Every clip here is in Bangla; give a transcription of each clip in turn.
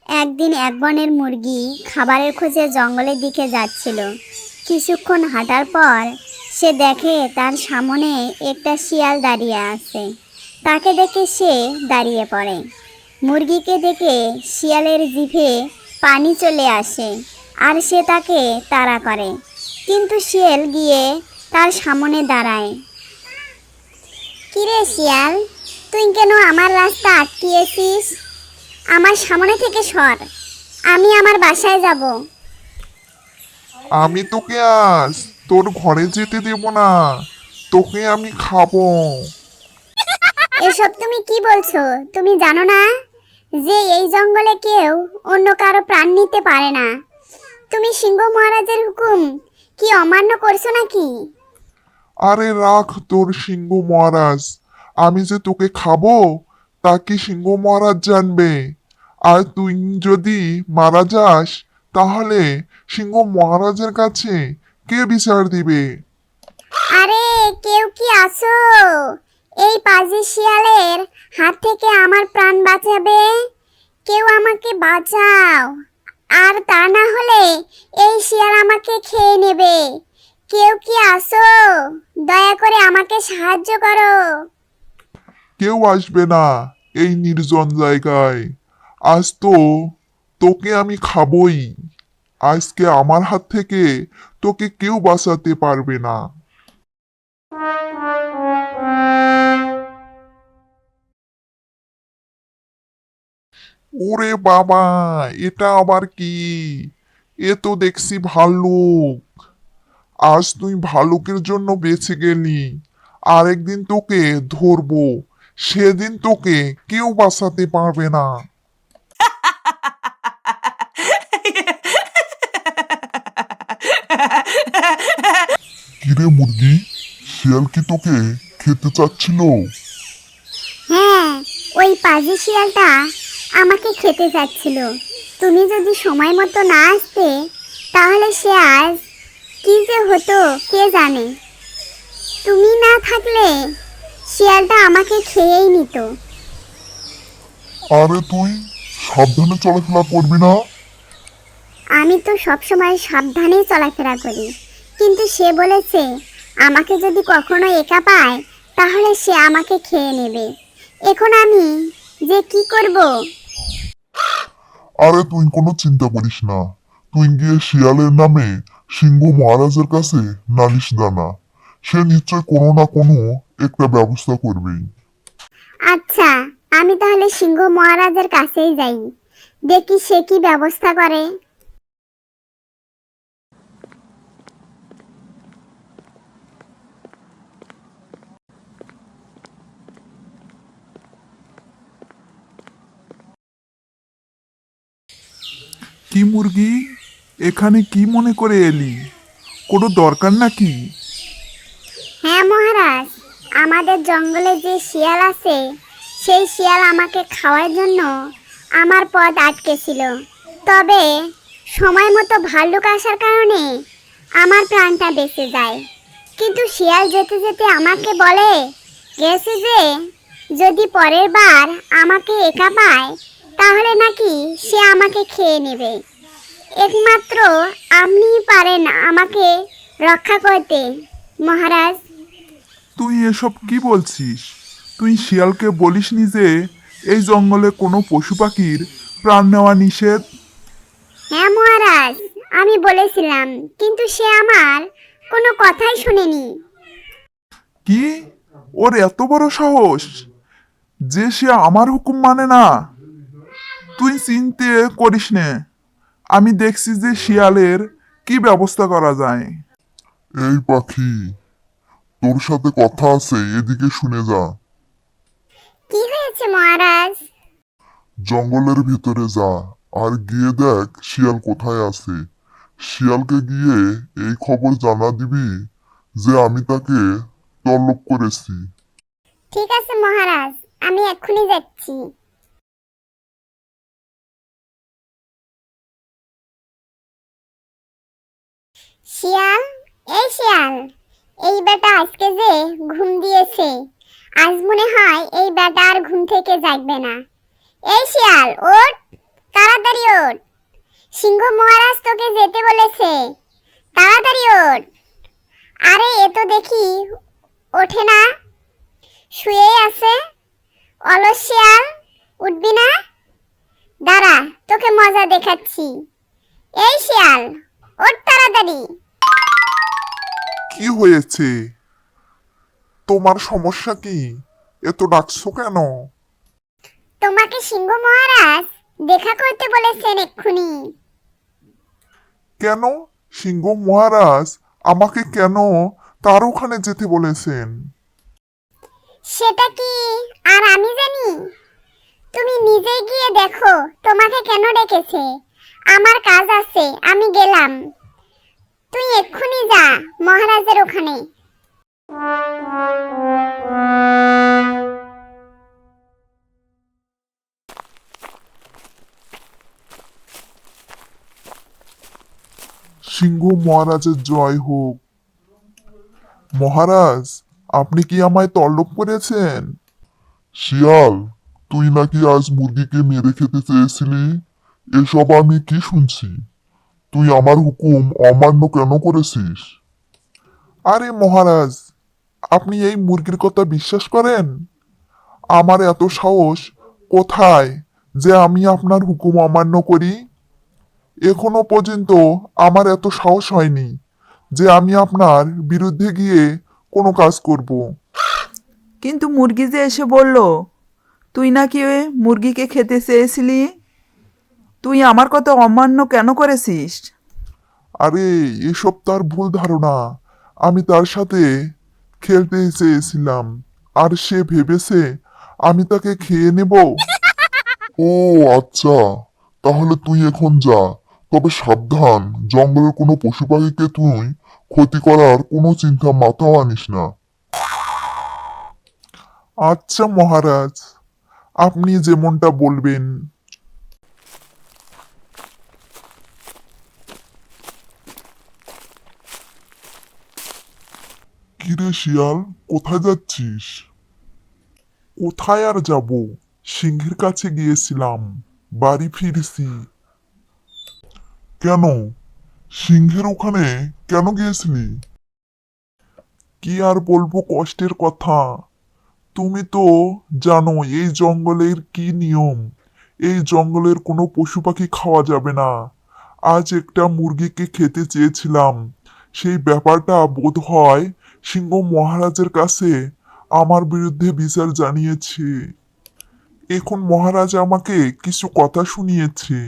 একদিন এক বনের মুরগি খাবারের খোঁজে জঙ্গলের দিকে যাচ্ছিল। কিছুক্ষণ হাঁটার পর সে দেখে তার সামনে একটা শিয়াল দাঁড়িয়ে আছে। তাকে দেখে সে দাঁড়িয়ে পড়ে। মুরগিকে দেখে শিয়ালের জিভে পানি চলে আসে আর সে তাকে তাড়া করে, কিন্তু শিয়াল গিয়ে তার সামনে দাঁড়ায়। কিরে শিয়াল, তুই কেন আমার রাস্তা আটকিয়েছিস? আমার সামনে থেকে সর, আমি আমার বাসায় যাব। আমি তোকে আজ তোর ঘরে যেতে দেব না, তোকে আমি খাবো। এসব তুমি কি বলছো? তুমি জানো না যে এই জঙ্গলে কেউ অন্য কারো প্রাণ নিতে পারে না? তুমি সিংহ মহারাজের হুকুম কি অমান্য করছো নাকি? আরে রাখ তোর সিংহ মহারাজ, আমি যে তোকে খাবো তা কি সিংহ মহারাজ জানবে? আর তুই যদি মারা যাস তাহলে সিংহ মহারাজের কাছে কে বিচার দিবে? আরে কেউ কি আছো? এই পাজি শিয়ালের হাত থেকে আমার প্রাণ বাঁচাবে? কেউ আমাকে বাঁচাও, আর তা না হলে এই শিয়াল আমাকে খেয়ে নেবে। কেউ কি আছো? দয়া করে আমাকে সাহায্য করো। কেউ আসবে না এই নির্জন জায়গায়। আজ তোকে আমি খাবই। আজকে আমার হাত থেকে তোকে কেউ বাঁচাতে পারবে না। ওরে বাবা, এটা আবার কি? এ তো দেখছি ভাল্লুক। আজ তুই ভালুকের জন্য বেঁচে গেলি, আরেকদিন তোকে ধরবো, সেদিন তোকে কেউ বাঁচাতে পারবে না। কিরে মুরগি, শিয়াল কি তোকে খেতে চাচ্ছিল? হ্যাঁ, ওই পাজি শিয়ালটা আমাকে খেতে চাচ্ছিল। তুমি যদি সময় মতো না আসতে তাহলে সে আজ কি যে হতো কে জানে। তুমি না থাকলে শিয়ালটা আমাকে খেয়েই নিত। আরে তুই সাবধানে চলাফেরা করবি না? আমি তো সবসময় সাবধানেই চলাফেরা করি, কিন্তু সে বলেছে আমাকে যদি কখনো একা পায় তাহলে সে আমাকে খেয়ে নেবে। এখন আমি যে কি করব? আরে তুই কোনো চিন্তা করিস না, তুই গিয়ে শিয়ালের নামে সিংহ মহারাজের কাছে নালিশ জানা। সে নিশ্চয় কোনো না কোনো একটা ব্যবস্থা করবেই। আচ্ছা, আমি তাহলে সিংহ মহারাজের কাছেই যাই, দেখি সে কি ব্যবস্থা করে। কি মুরগি, এখানে কি মনে করে এলি? কোনো দরকার নাকি? হ্যাঁ মহারাজ, আমাদের জঙ্গলে যে শিয়াল আছে সেই শিয়াল আমাকে খাওয়ার জন্য আমার পথ আটকেছিল। তবে সময় মতো ভাল্লুক আসার কারণে আমার প্রাণটা বেঁচে যায়। কিন্তু শিয়াল যেতে যেতে আমাকে বলে গেছে যে যদি পরের বার আমাকে একা পায় তাহলে নাকি সে আমাকে খেয়ে নেবে। একমাত্র আপনিই পারেন আমাকে রক্ষা করতে মহারাজ। তুই এসব কি বলছিস? তুই শিয়ালকে বলিসনি যে এই জঙ্গলে কোনো পশু পাখির প্রাণ নেওয়া নিষেধ? হ্যাঁ মহারাজ, আমি বলেছিলাম, কিন্তু সে আমার কোনো কথাই শুনেনি। কি? ওর এত বড় সাহস যে সে আমার হুকুম মানে না? তুই চিন্তে করিস নে, আমি দেখছি যে শিয়ালের কি ব্যবস্থা করা যায়। এই পাখি, তোর সাথে কথা আছে, এদিকে শুনে যা। কি হয়েছে মহারাজ? জঙ্গলের ভিতরে যা, আর গিয়ে দেখ শিয়াল কোথায় আছে। শিয়ালকে গিয়ে এই খবর জানা দিবি যে আমি তাকে তলব করেছি। ঠিক আছে মহারাজ, আমি এক্ষুনি যাচ্ছি। শিয়াল, এই শিয়াল, এই বেটা আজকে যে ঘুম দিয়েছে, আজ মনে হয় এই বেটা আর ঘুম থেকে জাগবে না। এই শিয়াল ওঠ, তাড়াতাড়ি তাড়াতাড়ি ওঠ, সিংহ মহারাজ তোকে যেতে বলেছে, তাড়াতাড়ি ওঠ। আরে এ তো দেখি ওঠে না, শুয়েই আছে। অলস শিয়াল, উঠবি না? দাঁড়া, তোকে মজা দেখাচ্ছি। এই শিয়াল, ওঠ তাড়াতাড়ি। কি হয়েছে? তোমার সমস্যা কি? এত ডাকছো কেন? তোমাকে সিংহ মহারাজ দেখা করতে বলেছেন এক্ষুনি। কেন? সিংহ মহারাজ আমাকে কেন তার ওখানে যেতে বলেছেন? সেটা কি আর আমি জানি? তুমি নিজে গিয়ে দেখো তোমাকে কেন ডেকেছে। আমার কাজ আছে, আমি গেলাম। তুই এক্ষুনি যা মহারাজের ওখানে। সিংহ মহারাজের জয় হোক। মহারাজ, আপনি কি আমায় তলব করেছেন? শিয়াল, তুই নাকি আজ মুরগিকে মেরে খেতে চেয়েছিলি? এসব আমি কি শুনছি? তুই আমার হুকুম অমান্য কেন করেছিস? আরে মহারাজ, আপনি এই মুরগির কথা বিশ্বাস করেন? আমার এত সাহস কোথায় যে আমি আপনার হুকুম অমান্য করি? এখনো পর্যন্ত আমার এত সাহস হয়নি যে আমি আপনার বিরুদ্ধে গিয়ে কোনো কাজ করব। কিন্তু মুরগি যে এসে বলল তুই নাকি ওই মুরগিকে খেতে চেয়েছিলি, তুই আমার কথা অমান্য কেন করেছিস? আরে এসব তার ভুল ধারণা। আমি তার সাথে খেলতে চেয়েছিলাম, আর সে ভেবেছে আমি তাকে খেয়ে নেব। ও আচ্ছা, তাহলে তুই এখন যা। তবে সাবধান, জঙ্গলের কোনো পশু পাখিকে তুই ক্ষতি করার কোনো চিন্তা মাথাও আনিস না। আচ্ছা মহারাজ, আপনি যেমনটা বলবেন। কিরে শিয়াল, কোথায় যাচ্ছিস? কোথায় আর যাব, সিংহের কাছে গিয়েছিলাম, বাড়ি ফিরছি। কেন? সিংহের ওখানে কেন গিয়েছিলি? কি আর বলবো কষ্টের কথা। তুমি তো জানো এই জঙ্গলের কি নিয়ম। এই জঙ্গলের কোনো পশু পাখি খাওয়া যাবে না। আজ একটা মুরগিকে খেতে চেয়েছিলাম, সেই ব্যাপারটা বোধ হয় সিংহ মহারাজের কাছে আমার বিরুদ্ধে বিচার জানিয়েছে। এখন মহারাজ আমাকে কিছু কথা শুনিয়েছে,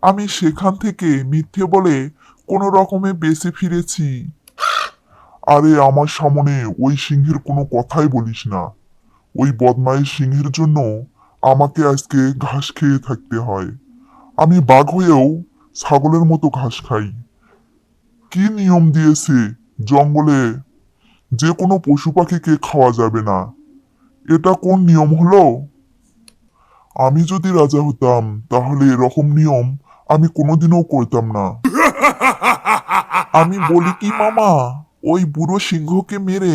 আমি সেখান থেকে মিথ্যে বলে কোনো রকমে বেঁচে ফিরেছি। আরে আমার সামনে ওই সিংহের কোনো কথাই বলিস না। ওই বদমাইশ সিংহের জন্য আমাকে আজকে ঘাস খেয়ে থাকতে হয়। আমি বাঘ হয়েও ছাগলের মতো ঘাস খাই। কি নিয়ম দিয়েছে জঙ্গলে যে কোনো পশু পাখিকে খাওয়া যাবে না? এটা কোন নিয়ম হলো? আমি যদি রাজা হতাম তাহলে এরকম নিয়ম আমি কোনোদিনও করতাম না। আমি বলি কি মামা, ওই বুড়ো সিংহকে মেরে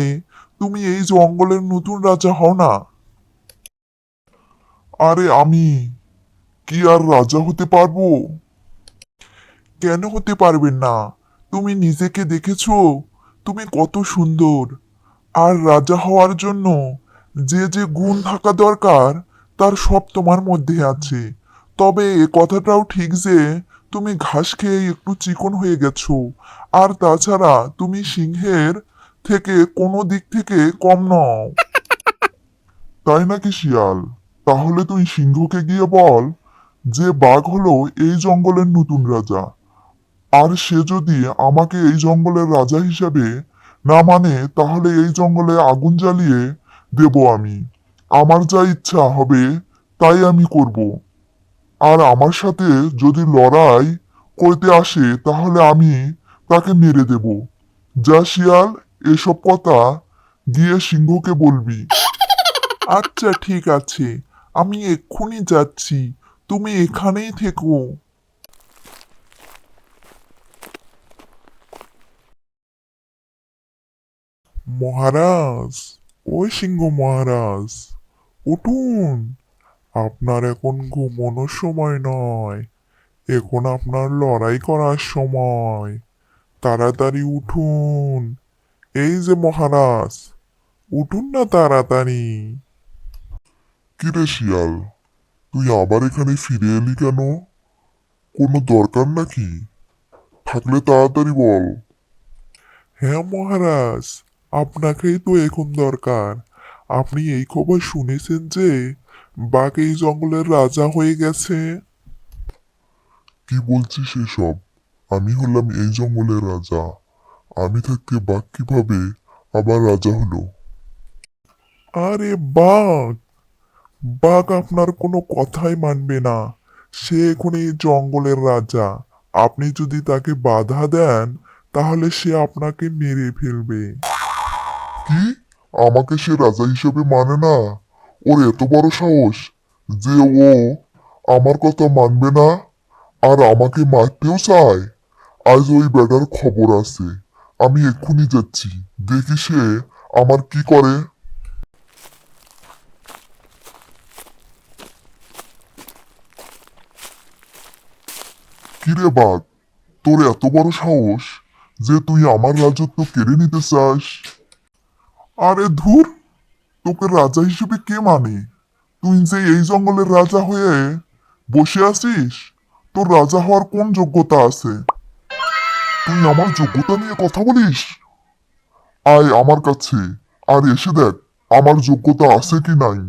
তুমি এই জঙ্গলের নতুন রাজা হও না। আরে আমি কি আর রাজা হতে পারবো? কেন হতে পারবেন না? তুমি নিজেকে দেখেছো তুমি কত সুন্দর। আর রাজা হওয়ার জন্য যে যে গুণ থাকা দরকার তার সব তোমার মধ্যে আছে। তবে এ কথাটাও ঠিক যে তুমি ঘাস খেয়ে একটু চিকন হয়ে গেছো। আর তাছাড়া তুমি সিংহের থেকে কোনো দিক থেকে কম নও। তাই নাকি শিয়াল? তাহলে তুই সিংহকে গিয়ে বল যে বাঘ হলো এই জঙ্গলের নতুন রাজা। আর সে যদি আমাকে এই জঙ্গলের রাজা হিসাবে না মানে তাহলে এই জঙ্গলে আগুন জ্বালিয়ে দেব আমি। আমার যা ইচ্ছা হবে তাই আমি করব। আর আমার সাথে যদি লড়াই করতে আসে তাহলে আমি তাকে মেরে দেব। যা শিয়াল, এসব কথা গিয়ে সিংহকে বলবি। আচ্ছা ঠিক আছে, আমি এক্ষুনি যাচ্ছি, তুমি এখানেই থেকো। মহারাজ, ওই সিংহ মহারাজ, উঠুন। আপনার এখন ঘুমানোর সময় নয়, এখন আপনার লড়াই করার সময়। তাড়াতাড়ি উঠুন। এই যে মহারাজ, উঠুন না তাড়াতাড়ি। কিরে শিয়াল, তুই আবার এখানে ফিরে এলি কেন? কোনো দরকার নাকি? থাকলে তাড়াতাড়ি বল। হ্যাঁ মহারাজ, আপনাকেই তো এখন দরকার। আপনি এই খবর শুনেছেন যে বাঘ এই জঙ্গলের রাজা হয়ে গেছে? কি বলছিস এসব? আমি হলাম এই জঙ্গলের রাজা। আমি থাকতে বাঘ কিভাবে আবার রাজা হলো? আরে বাঘ, বাঘ আপনার কোনো কথাই মানবে না। সে এখন এই জঙ্গলের রাজা। আপনি যদি তাকে বাধা দেন তাহলে সে আপনাকে মেরে ফেলবে। কি? আমাকে সে রাজা হিসেবে মানে না? ওর এত বড় সাহস যে ও আমার কথা মানবে না আর আমাকে মারতেও চায়? আজ ওই বেটার খবর আছে। আমি এক্ষুনি যাচ্ছি, দেখি সে আমার কি করে। কিরে বাঘ, তোর এত বড় সাহস যে তুই আমার রাজত্ব কেড়ে নিতে চাস? আরে ধুর, তোকে রাজা হিসেবে কে মানে? তুই যে এই জঙ্গলের রাজা হয়ে বসে আছিস, তোর রাজা হওয়ার কোন যোগ্যতা আছে? তুই আমার যোগ্যতা নিয়ে কথা বলিস? আয় আমার কাছে আর এসে দেখ আমার যোগ্যতা আছে কি নাই।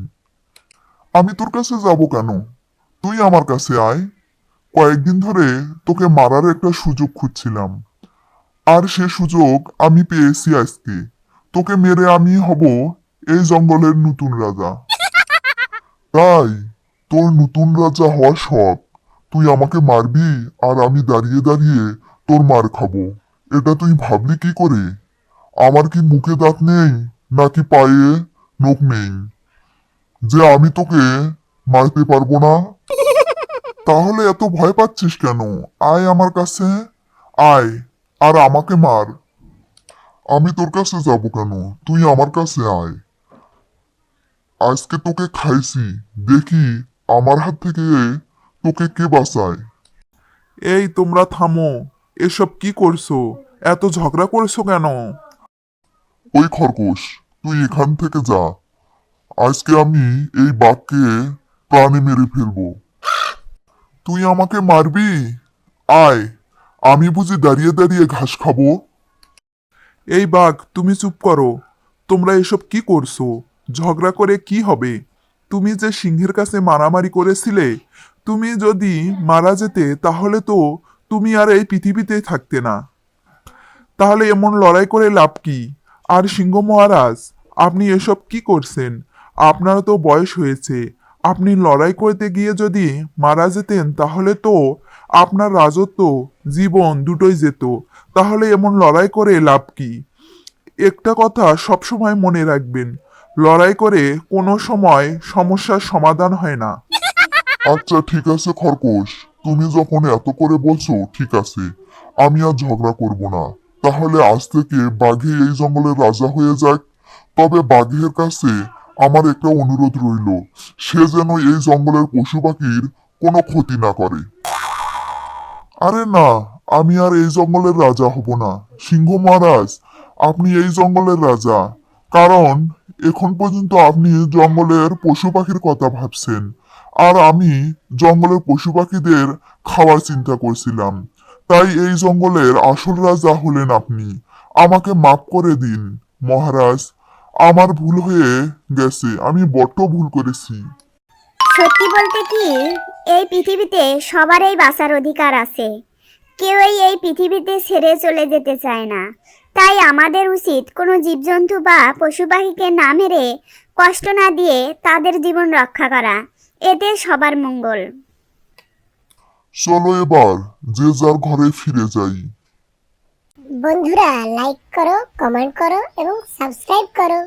আমি তোর কাছে যাব কেন? তুই আমার কাছে আয়। কয়েকদিন ধরে তোকে মারার একটা সুযোগ খুঁজছিলাম, আর সে সুযোগ আমি পেয়েছি আজকে। তোকে মেরে আমি হব এই জঙ্গলের নতুন রাজা। তাই তোর নতুন রাজা হওয়ার শখ, তুই আমাকে মারবি আর আমি দাঁড়িয়ে দাঁড়িয়ে তোর মার খাবো? এটা তুই ভাবলি কি করে? আমার কি মুখে দাঁত নেই নাকি পায়ে নখ নেই যে আমি তোকে মারতে পারবো না? তাহলে এত ভয় পাচ্ছিস কেন? আয় আমার কাছে, আয় আর আমাকে মার। আমি তোর কাছে যাব কেন? তুই আমার কাছে আয়। আজকে তোকে খাইছি, দেখি আমার হাত থেকে তোকে কে বাঁচায়। এই তোমরা থামো, এসব কি করছো? এত ঝগড়া করছো কেন? ওই খরগোশ, তুই এখান থেকে যা। আজকে আমি এই বাঘকে প্রাণে মেরে ফেলবো। তুই আমাকে মারবি? আয়, আমি বুঝি দাঁড়িয়ে দাঁড়িয়ে ঘাস খাবো? এই বাঘ, তুমি চুপ করো। তোমরা এসব কি করছো? ঝগড়া করে কি হবে? তুমি যে সিংহের কাছে মারামারি করেছিলে, তুমি যদি মারা যেতে তাহলে তো তুমি আর এই পৃথিবীতে থাকতে না। তাহলে এমন লড়াই করে লাভ কি? আর সিংহ মহারাজ, আপনি এসব কি করছেন? আপনার তো বয়স হয়েছে। আপনি লড়াই করতে গিয়ে যদি মারা যেতেন তাহলে তো আপনার রাজত্ব, জীবন দুটোই যেত। তাহলে এমন লড়াই করে লাভ কি? একটা কথা সবসময় মনে রাখবেন, লড়াই করে কোনো সময় সমস্যার সমাধান হয় না। আচ্ছা ঠিক আছে খরগোশ, তুমি যখন এত করে বলছো ঠিক আছে, আমি আর ঝগড়া করব না। তাহলে আজ থেকে বাঘে এই জঙ্গলের রাজা হয়ে যাক। তবে বাঘের কাছে আমার একটা অনুরোধ রইল, সে যেন এই জঙ্গলের পশু পাখির কোনো ক্ষতি না করে। আরে না, আমি আর এই জঙ্গলের রাজা হব না। সিংহ মহারাজ, আপনি এই জঙ্গলের রাজা, কারণ এখন পর্যন্ত আপনি জঙ্গলের পশু পাখির কথা ভাবছেন আর আমি জঙ্গলের পশু পাখিদের খাওয়ার চিন্তা করছিলাম। তাই এই জঙ্গলের আসল রাজা হলেন আপনি। আমাকে মাফ করে দিন মহারাজ, আমার ভুল হয়ে গেছে, আমি বড্ড ভুল করেছি। সত্যি বলতে কি, এই পৃথিবীতে সবারই বাঁচার অধিকার আছে। কেউই এই পৃথিবীতে ছেড়ে চলে যেতে চায় না। তাই আমাদের উচিত কোনো জীবজন্তু বা পশু পাখিকে না মেরে, কষ্ট না দিয়ে তাদের জীবন রক্ষা করা। এতে সবার মঙ্গল। চলো এবার যে যার ঘরে ফিরে যাই। বন্ধুরা, লাইক করো, কমেন্ট করো এবং সাবস্ক্রাইব করো।